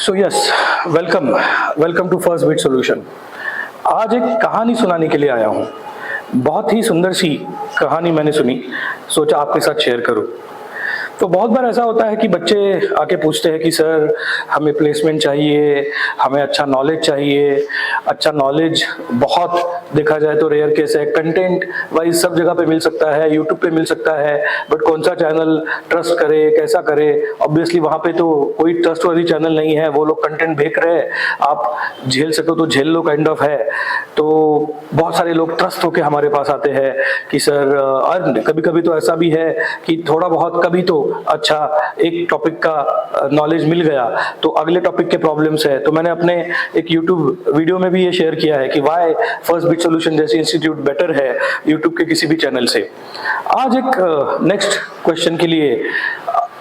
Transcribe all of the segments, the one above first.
So yes, welcome welcome to first beat solution. आज एक कहानी सुनाने के लिए आया हूँ। बहुत ही सुंदर सी कहानी मैंने सुनी, सोचा आपके साथ शेयर करूँ। तो बहुत बार ऐसा होता है कि बच्चे आके पूछते हैं कि सर हमें प्लेसमेंट चाहिए, हमें अच्छा नॉलेज चाहिए। अच्छा नॉलेज बहुत देखा जाए तो रेयर केस है, कंटेंट वाइज सब जगह पे मिल सकता है, यूट्यूब पे मिल सकता है, बट कौन सा चैनल ट्रस्ट करे, कैसा करे। ऑब्वियसली वहाँ पे तो कोई ट्रस्टवर्दी चैनल नहीं है, वो लोग कंटेंट फेंक रहे हैं, आप झेल सको तो झेल लो काइंड ऑफ है। तो बहुत सारे लोग ट्रस्ट होके हमारे पास आते हैं कि सर, और कभी कभी तो ऐसा भी है कि थोड़ा बहुत कभी तो अच्छा एक टॉपिक का नॉलेज मिल गया तो अगले टॉपिक के प्रॉब्लम्स है। तो मैंने अपने एक यूट्यूब वीडियो में भी ये शेयर किया है कि व्हाई फर्स्ट बीट सॉल्यूशन जैसी इंस्टीट्यूट बेटर है यूट्यूब के किसी भी चैनल से। आज एक नेक्स्ट क्वेश्चन के लिए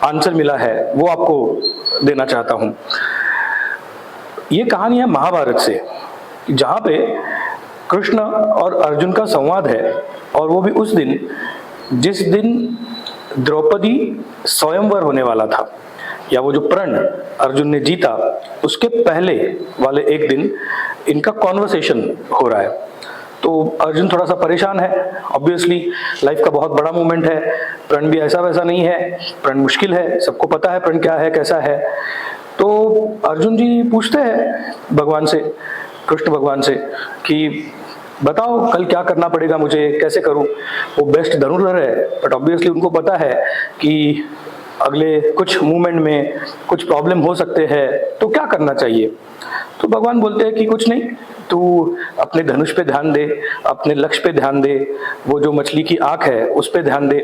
आंसर मिला है, वो आपको देना चाहता हूं। ये कहानी है महाभारत से, जहां पे कृष्ण और अर्जुन का संवाद है, और वो भी उस दिन जिस दिन द्रौपदी स्वयंवर होने वाला था, या वो जो प्रण अर्जुन ने जीता उसके पहले वाले एक दिन इनका कॉन्वर्सेशन हो रहा है। तो अर्जुन थोड़ा सा परेशान है, ऑब्वियसली लाइफ का बहुत बड़ा मोमेंट है। प्रण भी ऐसा वैसा नहीं है, प्रण मुश्किल है, सबको पता है प्रण क्या है कैसा है। तो अर्जुन जी पूछते हैं भगवान से, कृष्ण भगवान से, कि बताओ कल क्या करना पड़ेगा मुझे, कैसे करूं। वो बेस्ट धनुर्धर है, बट ऑब्वियसली उनको पता है कि अगले कुछ मूवमेंट में कुछ प्रॉब्लम हो सकते हैं, तो क्या करना चाहिए। तो भगवान बोलते हैं कि कुछ नहीं, तू अपने धनुष पे ध्यान दे, अपने लक्ष्य पे ध्यान दे, वो जो मछली की आंख है उस पे ध्यान दे,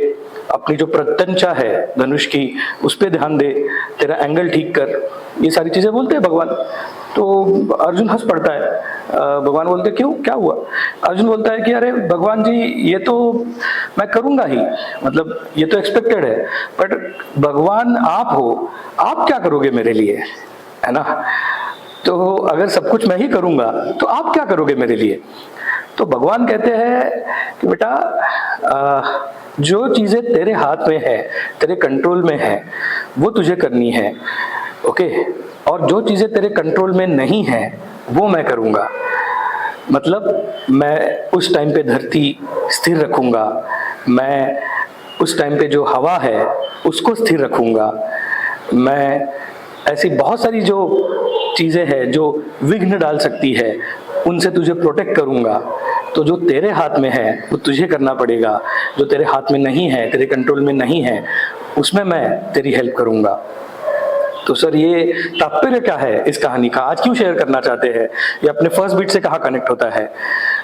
अपनी जो प्रत्यंचा है धनुष की उस पे ध्यान दे, तेरा एंगल ठीक कर। ये सारी चीजें बोलते हैं भगवान। तो अर्जुन हंस पड़ता है। भगवान बोलते क्यों, क्या हुआ। अर्जुन बोलता है कि अरे भगवान जी, ये तो मैं करूंगा ही, मतलब ये तो एक्सपेक्टेड है, बट भगवान आप हो, आप क्या करोगे मेरे लिए, है ना। तो अगर सब कुछ मैं ही करूंगा तो आप क्या करोगे मेरे लिए। तो भगवान कहते हैं कि बेटा, जो चीजें तेरे हाथ में है, तेरे कंट्रोल में है, वो तुझे करनी है, ओके। और जो चीजें तेरे कंट्रोल में नहीं है वो मैं करूंगा। मतलब मैं उस टाइम पे धरती स्थिर रखूंगा, मैं उस टाइम पे जो हवा है उसको स्थिर रखूंगा, मैं ऐसी बहुत सारी जो चीजें हैं जो विघ्न डाल सकती है उनसे तुझे प्रोटेक्ट करूंगा। तो जो तेरे हाथ में है वो तुझे करना पड़ेगा, जो तेरे हाथ में नहीं है, तेरे कंट्रोल में नहीं है, उसमें मैं तेरी हेल्प करूंगा। तो सर ये तात्पर्य क्या है इस कहानी का, आज क्यों शेयर करना चाहते हैं, ये अपने फर्स्ट बीट से कहाँ कनेक्ट होता है।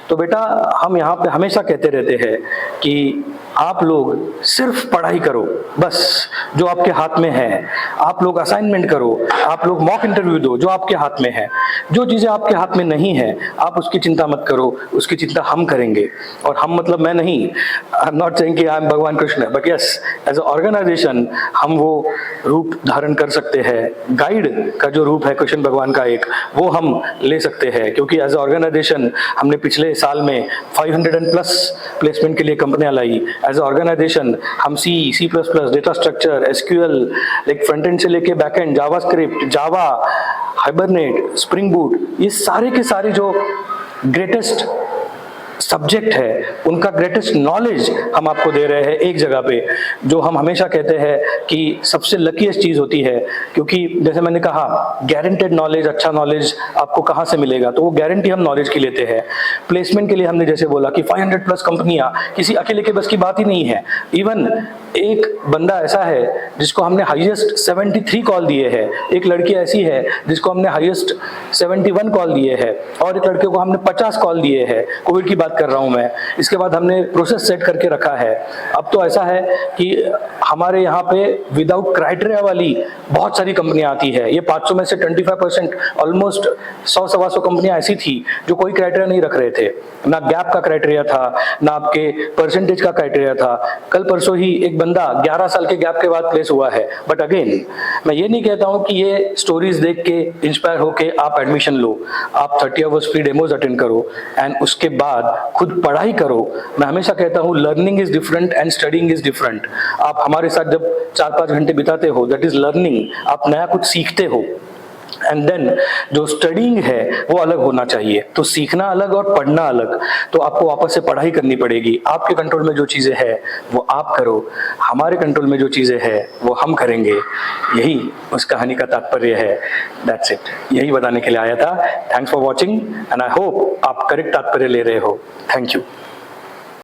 तो बेटा, हम यहाँ पे हमेशा कहते रहते हैं कि आप लोग सिर्फ पढ़ाई करो, बस जो आपके हाथ में है। आप लोग असाइनमेंट करो, आप लोग मॉक इंटरव्यू दो, जो आपके हाथ में है। जो चीजें आपके हाथ में नहीं है आप उसकी चिंता मत करो, उसकी चिंता हम करेंगे। और हम मतलब मैं नहीं, आई एम नॉट सेइंग कि I am Bhagwan Krishna, but yes as a organisation हम वो रूप धारण कर सकते हैं। गाइड का जो रूप है कृष्ण भगवान का एक, वो हम ले सकते हैं, क्योंकि एज अ ऑर्गेनाइजेशन हमने पिछले साल में 500+ प्लेसमेंट के लिए कंपनियां लाई। एज अ ऑर्गेनाइजेशन हम C++, data structure, SQL, like front end से लेके back and, JavaScript, Java, hibernate, spring boot, ये सारे के सारे जो ग्रेटेस्ट सब्जेक्ट है उनका ग्रेटेस्ट नॉलेज हम आपको दे रहे हैं एक जगह पे, जो हम हमेशा कहते हैं कि सबसे लकीएस्ट चीज होती है। क्योंकि जैसे मैंने कहा, गारंटेड नॉलेज, अच्छा नॉलेज आपको कहाँ से मिलेगा, तो वो गारंटी हम नॉलेज की लेते हैं। प्लेसमेंट के लिए हमने जैसे बोला कि 500+ कंपनियां किसी अकेले के बस की बात ही नहीं है। इवन एक बंदा ऐसा है जिसको हमने हाईएस्ट 73 कॉल दिए हैं, एक लड़की ऐसी है जिसको हमने हाईएस्ट 71 कॉल दिए हैं, और एक लड़के को हमने 50 कॉल दिए हैं। कोविड की बात कर रहा हूं मैं। इसके बाद हमने प्रोसेस सेट करके रखा है। अब तो ऐसा है कि हमारे यहाँ पे विदाउट क्राइटेरिया वाली बहुत सारी कंपनियां आती है। ये 500 में से 25%, ऑलमोस्ट 100-125 कंपनियां ऐसी थी जो कोई क्राइटेरिया नहीं रख रहे थे, ना गैप का क्राइटेरिया था, ना आपके परसेंटेज का क्राइटेरिया था। कल परसों ही एक बंदा 11 साल के गैप के बाद प्लेस हुआ है। बट अगेन मैं ये नहीं कहता हूं कि ये स्टोरीज देख के इंस्पायर होके आप एडमिशन लो, आप 30 आवर्स फ्री डेमोज अटेंड करो एंड उसके बाद खुद पढ़ाई करो। मैं हमेशा कहता हूं learning is different and studying is different. आप हमारे साथ जब 4-5 घंटे बिताते हो, दैट इज लर्निंग, आप नया कुछ सीखते हो। एंड देन जो स्टडीइंग है वो अलग होना चाहिए। तो सीखना अलग और पढ़ना अलग। तो आपको वापस से पढ़ाई करनी पड़ेगी। आपके कंट्रोल में जो चीजें है वो आप करो, हमारे कंट्रोल में जो चीजें है वो हम करेंगे। यही उस कहानी का तात्पर्य है। दैट्स इट, यही बताने के लिए आया था। Thanks for watching and I hope आप करेक्ट तात्पर्य ले रहे हो। Thank you.